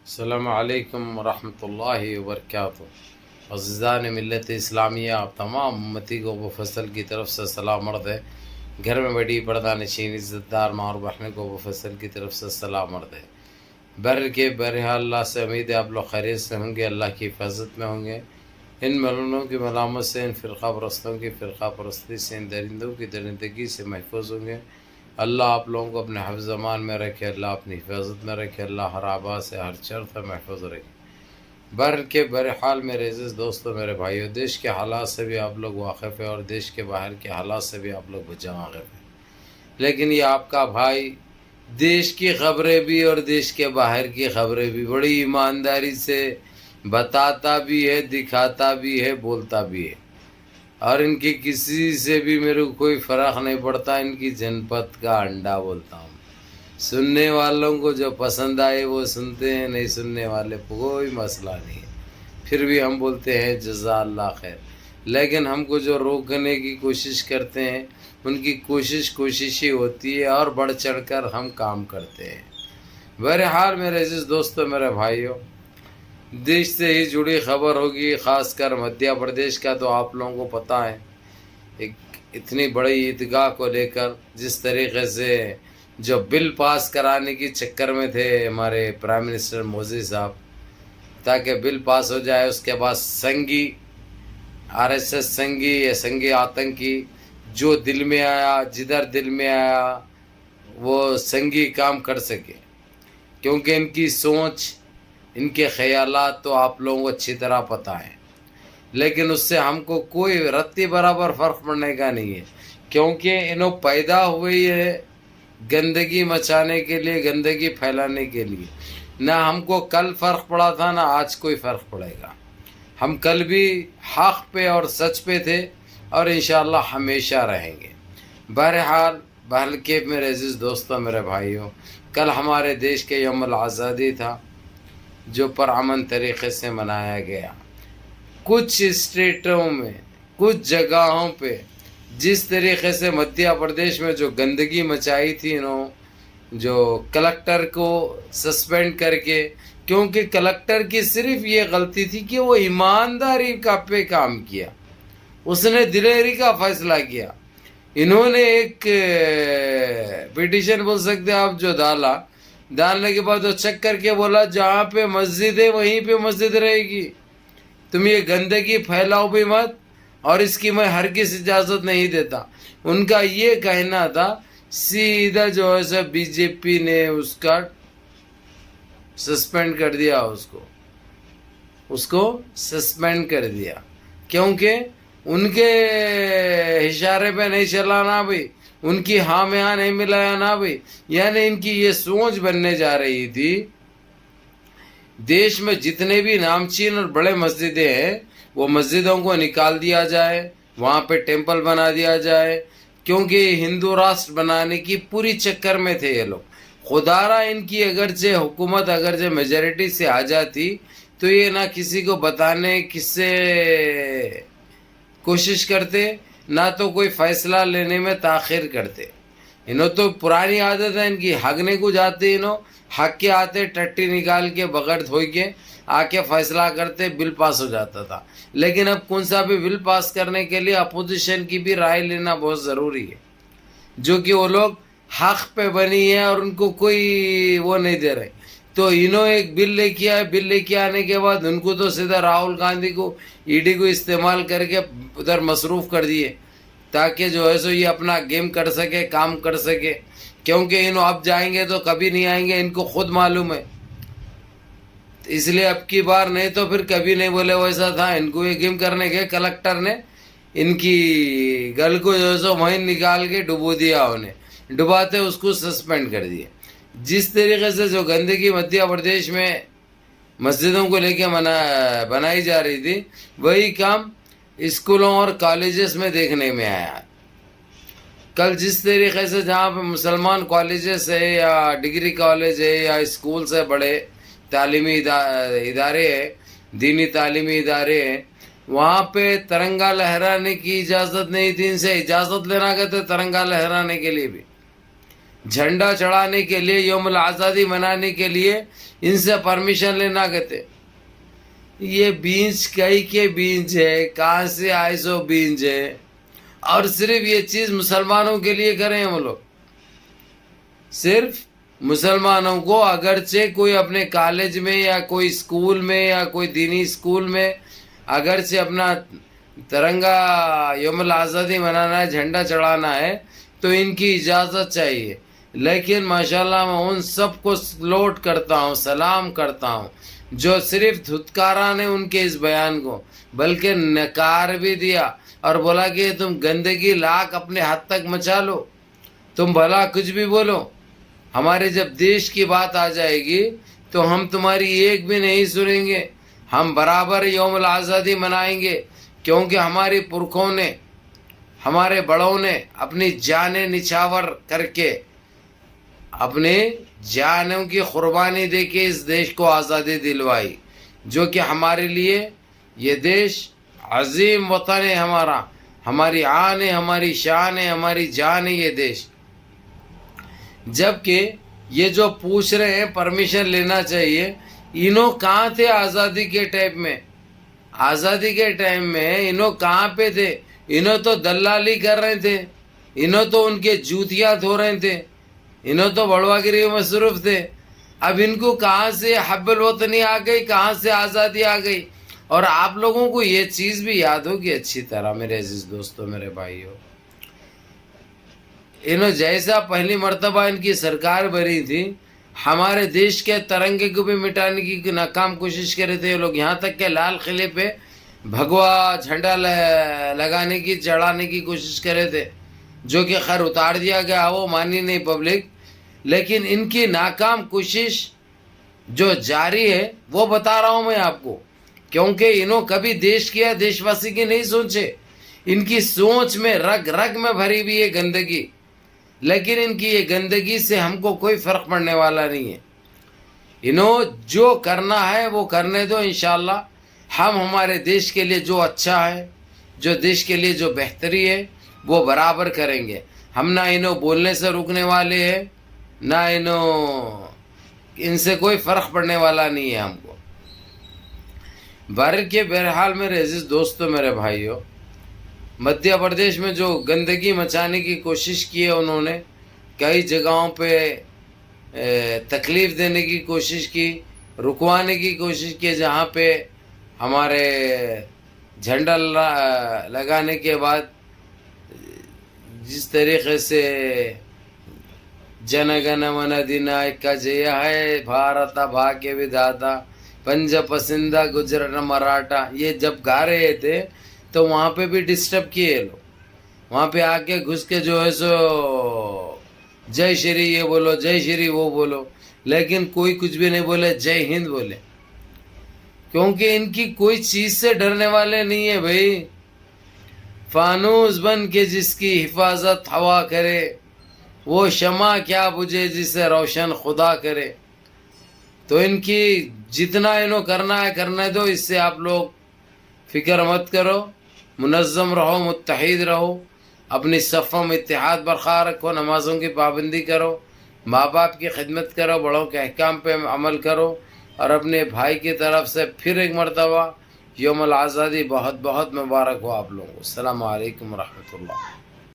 السلام علیکم ورحمۃ اللہ وبرکاتہ۔ عزیزان ملت اسلامیہ، آپ تمام امتی کو ابو فصل کی طرف سے سلام عرض ہے۔ گھر میں بیٹھی پردہ نشین عزت دار ماں اور بہنوں کو ابو فصل کی طرف سے سلام عرض ہے۔ بہرحال اللہ سے امید ہے آپ لوگ خیریت سے ہوں گے، اللہ کی حفاظت میں ہوں گے، ان ملعونوں کی ملامت سے، ان فرقہ پرستوں کی فرقہ پرستی سے، ان درندوں کی درندگی سے محفوظ ہوں گے۔ اللہ آپ لوگوں کو اپنے حفظ امان میں رکھے، اللہ اپنی حفاظت میں رکھے، اللہ ہر آبا سے ہر شر سے محفوظ رکھے۔ بہرحال میرے عزیز دوستو، میرے بھائیو، دیش کے حالات سے بھی آپ لوگ واقف ہیں اور دیش کے باہر کے حالات سے بھی آپ لوگ بچا واقف ہیں، لیکن یہ آپ کا بھائی دیش کی خبریں بھی اور دیش کے باہر کی خبریں بھی بڑی ایمانداری سے بتاتا بھی ہے، دکھاتا بھی ہے، بولتا بھی ہے، اور ان کی کسی سے بھی میرے کو کوئی فرق نہیں پڑتا۔ ان کی جنپت کا انڈا بولتا ہوں، سننے والوں کو جو پسند آئے وہ سنتے ہیں، نہیں سننے والے کو کوئی مسئلہ نہیں ہے، پھر بھی ہم بولتے ہیں جزا اللہ خیر۔ لیکن ہم کو جو روکنے کی کوشش کرتے ہیں، ان کی کوشش ہی ہوتی ہے، اور بڑھ چڑھ کر ہم کام کرتے ہیں۔ بہرحال میرے عزیز دوستو، میرے بھائیوں، دیش سے ہی جڑی خبر ہوگی، خاص کر مدھیہ پردیش کا تو آپ لوگوں کو پتہ ہے، ایک اتنی بڑی عیدگاہ کو لے کر جس طریقے سے جو بل پاس کرانے کی چکر میں تھے ہمارے پرائم منسٹر مودی صاحب، تاکہ بل پاس ہو جائے، اس کے بعد سنگھی RSS سنگھی یا سنگھی آتنکی جو دل میں آیا، جدھر دل میں آیا وہ سنگھی کام کر سکے، کیونکہ ان کی سوچ، ان کے خیالات تو آپ لوگوں کو اچھی طرح پتہ ہے، لیکن اس سے ہم کو کوئی رتی برابر فرق پڑنے کا نہیں ہے، کیونکہ انہوں پیدا ہوئی ہے گندگی مچانے کے لیے، گندگی پھیلانے کے لیے۔ نہ ہم کو کل فرق پڑا تھا، نہ آج کوئی فرق پڑے گا۔ ہم کل بھی حق پہ اور سچ پہ تھے، اور انشاءاللہ ہمیشہ رہیں گے۔ بہرحال میرے عزیز دوستوں، میرے بھائیوں، کل ہمارے دیش کے یوم الآزادی تھا، جو پرامن طریقے سے منایا گیا۔ کچھ اسٹیٹوں میں، کچھ جگہوں پہ جس طریقے سے مدھیہ پردیش میں جو گندگی مچائی تھی انہوں، جو کلکٹر کو سسپینڈ کر کے، کیونکہ کلکٹر کی صرف یہ غلطی تھی کہ وہ ایمانداری کا پہ کام کیا، اس نے دلیری کا فیصلہ کیا۔ انہوں نے ایک پیٹیشن بول سکتے آپ جو ڈالنے کے بعد وہ چیک کر کے بولا جہاں پہ مسجد ہے وہیں پہ مسجد رہے گی، تم یہ گندگی پھیلاؤ بھی مت، اور اس کی میں ہرگز اجازت نہیں دیتا۔ ان کا یہ کہنا تھا، سیدھا جو ہے BJP نے اس کا سسپینڈ کر دیا، اس کو سسپینڈ کر دیا، کیونکہ ان کے اشارے پہ نہیں چلانا بھائی، ان کی ہاں میں ہاں نہیں ملایا نا بھائی، یعنی ان کی یہ سوچ بننے جا رہی تھی، دیش میں جتنے بھی نامچین اور بڑے مسجدیں ہیں وہ مسجدوں کو نکال دیا جائے، وہاں پہ ٹیمپل بنا دیا جائے، کیونکہ ہندو راشٹر بنانے کی پوری چکر میں تھے یہ لوگ۔ خدارہ ان کی اگرچہ حکومت اگرچہ میجورٹی سے آ جاتی تو یہ نہ کسی کو بتانے کس سے کوشش کرتے، نہ تو کوئی فیصلہ لینے میں تاخیر کرتے۔ انہوں تو پرانی عادت ہے ان کی، ہگنے کو جاتے، انہوں حق کے آتے ٹٹی نکال کے بغیر دھوئی کے آ کے فیصلہ کرتے، بل پاس ہو جاتا تھا۔ لیکن اب کون سا بھی بل پاس کرنے کے لیے اپوزیشن کی بھی رائے لینا بہت ضروری ہے، جو کہ وہ لوگ حق پہ بنی ہے اور ان کو کوئی وہ نہیں دے رہے۔ تو انہوں ایک بل لے کے آئے، بل لے کے آنے کے بعد ان کو تو سیدھا راہل گاندھی کو ED کو استعمال کر کے ادھر مصروف کر دیے، تاکہ جو ہے سو یہ اپنا گیم کر سکے، کام کر سکے، کیونکہ انہوں اب جائیں گے تو کبھی نہیں آئیں گے، ان کو خود معلوم ہے، اس لیے اب کی بار نہیں تو پھر کبھی نہیں بولے ویسا تھا۔ ان کو یہ گیم کرنے کے کلکٹر نے ان کی گل کو جو ہے سو وہیں نکال کے ڈبو دیا، انہیں ڈباتے اس کو سسپینڈ کر دیا۔ جس طریقے سے جو گندگی مدھیہ پردیش میں مسجدوں کو لے کے بنائی جا رہی تھی، وہی کام اسکولوں اور کالجز میں دیکھنے میں آیا۔ کل جس طریقے سے جہاں پہ مسلمان کالجز ہے یا ڈگری کالج ہے یا اسکول سے بڑے تعلیمی ادارے ہیں، دینی تعلیمی ادارے ہیں، وہاں پہ ترنگا لہرانے کی اجازت نہیں تھی، ان سے اجازت لینا کہتے ترنگا لہرانے کے لیے بھی، جھنڈا چڑھانے کے لیے، یوم الآزادی منانے کے لیے ان سے پرمیشن لینا کہتے. یہ بیج کئی کے بیج ہے، کہاں سے آئے سو بیج ہے، اور صرف یہ چیز مسلمانوں کے لیے کریں ہم لوگ. صرف مسلمانوں کو، اگرچہ کوئی اپنے کالج میں یا کوئی اسکول میں یا کوئی دینی اسکول میں اگرچہ اپنا ترنگا یوم الآزادی منانا ہے، جھنڈا چڑھانا ہے، تو ان کی اجازت چاہیے. لیکن ماشاءاللہ میں ان سب کو سلوٹ کرتا ہوں، سلام کرتا ہوں، جو صرف دھتکارا نے ان کے اس بیان کو، بلکہ نکار بھی دیا اور بولا کہ تم گندگی لاکھ اپنے حد تک مچا لو، تم بھلا کچھ بھی بولو، ہمارے جب دیش کی بات آ جائے گی تو ہم تمہاری ایک بھی نہیں سنیں گے. ہم برابر یوم الآزادی منائیں گے، کیونکہ ہماری پرکھوں نے، ہمارے بڑوں نے اپنی جانیں نچھاور کر کے، اپنے جانوں کی قربانی دے کے اس دیش کو آزادی دلوائی، جو کہ ہمارے لیے یہ دیش عظیم وطن ہے، ہمارا، ہماری آن ہے، ہماری شان ہے، ہماری جان ہے یہ دیش. جبکہ یہ جو پوچھ رہے ہیں پرمیشن لینا چاہیے، انہوں کہاں تھے آزادی کے ٹائم میں؟ آزادی کے ٹائم میں انہوں کہاں پہ تھے؟ انہوں تو دلالی کر رہے تھے، انہوں تو ان کے جوتیاں دھو رہے تھے، انہوں تو بڑوا گیری میں مصروف تھے. اب ان کو کہاں سے حب الوطنی آ گئی، کہاں سے آزادی آ گئی؟ اور آپ لوگوں کو یہ چیز بھی یاد ہوگی اچھی طرح میرے عزیز دوستوں، میرے بھائیوں، انہوں جیسا پہلی مرتبہ ان کی سرکار بنی تھی، ہمارے دیش کے ترنگے کو بھی مٹانے کی ناکام کوشش کر رہے تھے یہ لوگ. یہاں تک کہ لال قلعے پہ بھگوا جھنڈا لگانے کی، چڑھانے کی کوشش کر رہے تھے، جو کہ خیر اتار دیا گیا، وہ مانی نہیں پبلک. لیکن ان کی ناکام کوشش جو جاری ہے وہ بتا رہا ہوں میں آپ کو، کیونکہ انہوں کبھی دیش کیا، دیش واسی کی نہیں سوچے. ان کی سوچ میں رگ رگ میں بھری ہوئی ہے گندگی، لیکن ان کی یہ گندگی سے ہم کو کوئی فرق پڑنے والا نہیں ہے. انہوں جو کرنا ہے وہ کرنے دو، انشاءاللہ ہم ہمارے دیش کے لیے جو اچھا ہے، جو دیش کے لیے جو بہتری ہے وہ برابر کریں گے. ہم نہ انہوں بولنے سے رکنے والے ہیں، نہ ان سے کوئی فرق پڑنے والا نہیں ہے ہم کو. بھارت کے بہرحال میرے عزیز دوستوں، میرے بھائیوں، مدھیہ پردیش میں جو گندگی مچانے کی کوشش کی ہے انہوں نے، کئی جگہوں پہ تکلیف دینے کی کوشش کی، رکوانے کی کوشش کی، جہاں پہ ہمارے جھنڈا لگانے کے بعد جس طریقے سے جن گن من ادینائک جے ہے بھارت بھاگیہ ودھاتا پنج پسندہ گجرات مراٹھا، یہ جب گا رہے تھے تو وہاں پہ بھی ڈسٹرب کیے لوگ، وہاں پہ آ کے گھس کے جو ہے سو جے شری یہ بولو، جے شری وہ بولو، لیکن کوئی کچھ بھی نہیں بولے، جے ہند بولے، کیونکہ ان کی کوئی چیز سے ڈرنے والے نہیں ہیں بھائی. فانوس بن کے جس کی حفاظت ہوا کرے، وہ شمع کیا بجھے جسے روشن خدا کرے. تو ان کی جتنا انہوں کرنا ہے کرنے دو، اس سے آپ لوگ فکر مت کرو، منظم رہو، متحد رہو، اپنی صفوں میں اتحاد برقرار رکھو، نمازوں کی پابندی کرو، ماں باپ کی خدمت کرو، بڑوں کے احکام پہ عمل کرو، اور اپنے بھائی کی طرف سے پھر ایک مرتبہ یوم الآزادی بہت بہت مبارک ہو آپ لوگوں کو. السلام علیکم ورحمۃ اللہ.